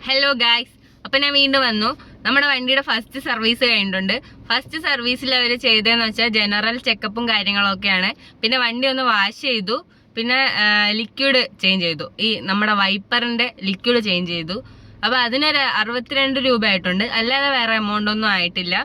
Hello guys, അപ്പം ഞാൻ വീണ്ടും വന്നു. നമ്മുടെ വണ്ടിയുടെ ഫസ്റ്റ് സർവീസ് കഴിഞ്ഞിട്ടുണ്ട്. ഫസ്റ്റ് സർവീസിൽ അവർ ചെയ്തതെന്ന് വെച്ചാൽ ജനറൽ ചെക്കപ്പും കാര്യങ്ങളൊക്കെയാണ്. പിന്നെ വണ്ടി ഒന്ന് വാഷ് ചെയ്തു, പിന്നെ ലിക്വിഡ് ചേഞ്ച് ചെയ്തു. ഈ നമ്മുടെ വൈപ്പറിൻ്റെ ലിക്വിഡ് ചേഞ്ച് ചെയ്തു. അപ്പോൾ അതിനൊരു 62 രൂപ ആയിട്ടുണ്ട്. അല്ലാതെ വേറെ എമൗണ്ട് ഒന്നും ആയിട്ടില്ല.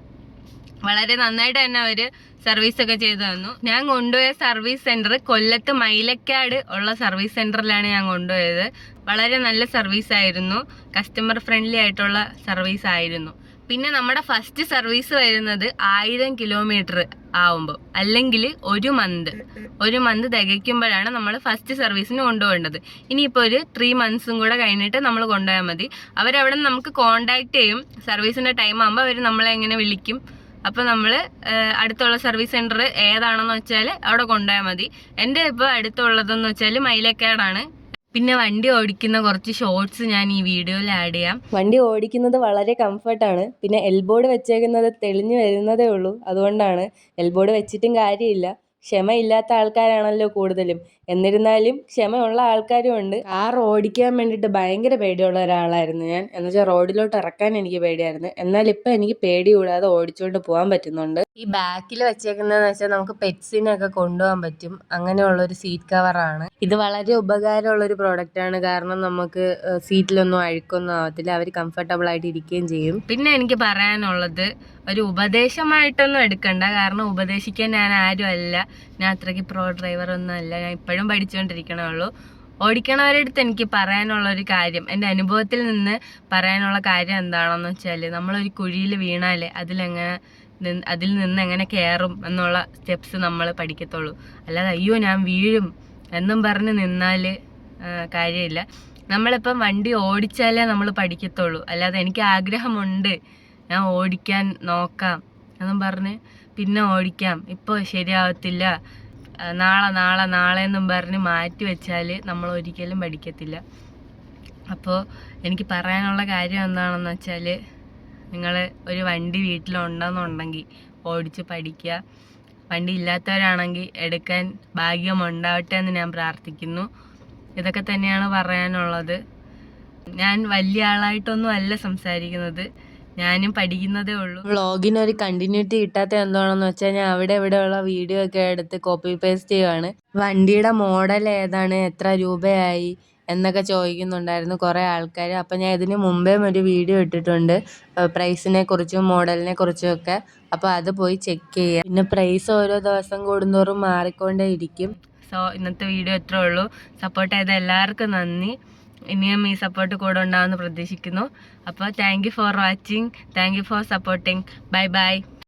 വളരെ നന്നായിട്ട് തന്നെ അവർ സർവീസൊക്കെ ചെയ്തു തന്നു. ഞാൻ കൊണ്ടുപോയ സർവീസ് സെൻറ്റർ കൊല്ലത്ത് മൈലക്കാട് ഉള്ള സർവീസ് സെൻറ്ററിലാണ് ഞാൻ കൊണ്ടുപോയത്. വളരെ നല്ല സർവീസായിരുന്നു, കസ്റ്റമർ ഫ്രണ്ട്ലി ആയിട്ടുള്ള സർവീസ് ആയിരുന്നു. പിന്നെ നമ്മുടെ ഫസ്റ്റ് സർവീസ് വരുന്നത് 1000 കിലോമീറ്റർ ആവുമ്പോൾ, അല്ലെങ്കിൽ ഒരു മന്ത് തികയ്ക്കുമ്പോഴാണ് നമ്മൾ ഫസ്റ്റ് സർവീസിന് കൊണ്ടുപോകേണ്ടത്. ഇനിയിപ്പോൾ ഒരു 3 മന്ത്സും കൂടെ കഴിഞ്ഞിട്ട് നമ്മൾ കൊണ്ടുപോയാൽ മതി. അവരവിടെ നമുക്ക് കോണ്ടാക്ട് ചെയ്യും. സർവീസിൻ്റെ ടൈം ആകുമ്പോൾ അവർ നമ്മളെ എങ്ങനെ വിളിക്കും. അപ്പോൾ നമ്മൾ അടുത്തുള്ള സർവീസ് സെൻറ്റർ ഏതാണെന്ന് വെച്ചാൽ അവിടെ കൊണ്ടുപോയാൽ മതി. എൻ്റെ ഇപ്പോൾ അടുത്തുള്ളതെന്ന് വെച്ചാൽ മൈലക്കാടാണ്. പിന്നെ വണ്ടി ഓടിക്കുന്ന കുറച്ച് ഷോർട്സ് ഞാൻ ഈ വീഡിയോയിൽ ആഡ് ചെയ്യാം. വണ്ടി ഓടിക്കുന്നത് വളരെ കംഫർട്ടാണ്. പിന്നെ എൽബോർഡ് വെച്ചേക്കുന്നത് തെളിഞ്ഞു വരുന്നതേ ഉള്ളൂ. അതുകൊണ്ടാണ് എൽബോർഡ് വെച്ചിട്ടും കാര്യമില്ല. ക്ഷമയില്ലാത്ത ആൾക്കാരാണല്ലോ കൂടുതലും. എന്നിരുന്നാലും ക്ഷമയുള്ള ആൾക്കാരും ഉണ്ട്. കാർ ഓടിക്കാൻ വേണ്ടിയിട്ട് ഭയങ്കര പേടിയുള്ള ഒരാളായിരുന്നു ഞാൻ. എന്നുവെച്ചാൽ റോഡിലോട്ട് ഇറക്കാൻ എനിക്ക് പേടിയായിരുന്നു. എന്നാൽ ഇപ്പം എനിക്ക് പേടി കൂടാതെ ഓടിച്ചുകൊണ്ട് പോകാൻ പറ്റുന്നുണ്ട്. ഈ ബാക്കിൽ വെച്ചേക്കുന്നതെന്ന് വെച്ചാൽ നമുക്ക് പെറ്റ്സിനൊക്കെ കൊണ്ടുപോകാൻ പറ്റും. അങ്ങനെയുള്ളൊരു സീറ്റ് കവറാണ് ഇത്. വളരെ ഉപകാരമുള്ളൊരു പ്രോഡക്റ്റാണ്. കാരണം നമുക്ക് സീറ്റിലൊന്നും അഴുക്കൊന്നും ആവത്തില്ല. അവർ കംഫർട്ടബിൾ ആയിട്ട് ഇരിക്കുകയും ചെയ്യും. പിന്നെ എനിക്ക് പറയാനുള്ളത്, ഒരു ഉപദേശമായിട്ടൊന്നും എടുക്കണ്ട. കാരണം ഉപദേശിക്കാൻ ഞാൻ ആരും അല്ല. ഞാൻ അത്രയ്ക്ക് പ്രോ ഡ്രൈവറൊന്നും അല്ല. ഞാൻ ഇപ്പോഴും പഠിച്ചുകൊണ്ടിരിക്കണേ ഉള്ളൂ. ഓടിക്കണവരുടെ അടുത്ത് എനിക്ക് പറയാനുള്ളൊരു കാര്യം, എൻ്റെ അനുഭവത്തിൽ നിന്ന് പറയാനുള്ള കാര്യം എന്താണെന്ന് വെച്ചാൽ, നമ്മളൊരു കുഴിയിൽ വീണാൽ അതിൽ നിന്ന് എങ്ങനെ കയറും എന്നുള്ള സ്റ്റെപ്സ് നമ്മൾ പഠിക്കത്തുള്ളൂ. അല്ലാതെ അയ്യോ ഞാൻ വീഴും എന്നും പറഞ്ഞ് നിന്നാൽ കാര്യമില്ല. നമ്മളിപ്പം വണ്ടി ഓടിച്ചാലേ നമ്മൾ പഠിക്കത്തുള്ളൂ. അല്ലാതെ എനിക്ക് ആഗ്രഹമുണ്ട്, ഞാൻ ഓടിക്കാൻ നോക്കാം എന്നും പറഞ്ഞ് പിന്നെ ഓടിക്കാം, ഇപ്പോൾ ശരിയാവത്തില്ല, നാളെ എന്നും പറഞ്ഞ് മാറ്റി വെച്ചാൽ നമ്മൾ ഒരിക്കലും പഠിക്കത്തില്ല. അപ്പോൾ എനിക്ക് പറയാനുള്ള കാര്യം എന്താണെന്ന് വെച്ചാൽ, നിങ്ങൾ ഒരു വണ്ടി വീട്ടിലുണ്ടെന്നുണ്ടെങ്കിൽ ഓടിച്ച് പഠിക്കുക. വണ്ടി ഇല്ലാത്തവരാണെങ്കിൽ എടുക്കാൻ ഭാഗ്യമുണ്ടാവട്ടെ എന്ന് ഞാൻ പ്രാർത്ഥിക്കുന്നു. ഇതൊക്കെ തന്നെയാണ് പറയാനുള്ളത്. ഞാൻ വലിയ ആളായിട്ടൊന്നും അല്ല സംസാരിക്കുന്നത്, ഞാനും പഠിക്കുന്നതേ ഉള്ളൂ. വ്ളോഗിനൊരു കണ്ടിന്യൂറ്റി കിട്ടാത്ത എന്താണെന്ന് വെച്ചാൽ, ഞാൻ അവിടെ ഇവിടെയുള്ള വീഡിയോ ഒക്കെ എടുത്ത് കോപ്പി പേസ്റ്റ് ചെയ്യുവാണ്. വണ്ടിയുടെ മോഡൽ ഏതാണ്, എത്ര രൂപയായി എന്നൊക്കെ ചോദിക്കുന്നുണ്ടായിരുന്നു കുറേ ആൾക്കാർ. അപ്പം ഞാൻ ഇതിന് മുമ്പേ ഒരു വീഡിയോ ഇട്ടിട്ടുണ്ട് പ്രൈസിനെ കുറിച്ചും മോഡലിനെ കുറിച്ചും ഒക്കെ. അപ്പോൾ അത് പോയി ചെക്ക് ചെയ്യുക. പിന്നെ പ്രൈസ് ഓരോ ദിവസം കൂടുന്തോറും മാറിക്കൊണ്ടേ ഇരിക്കും. സോ ഇന്നത്തെ വീഡിയോ ഇത്രേ ഉള്ളൂ. സപ്പോർട്ട് ചെയ്ത എല്ലാവർക്കും നന്ദി. ഇനിയും ഈ സപ്പോർട്ട് കൂടെ ഉണ്ടാവുമെന്ന് പ്രതീക്ഷിക്കുന്നു. അപ്പോൾ thank you for watching, thank you for supporting. Bye bye.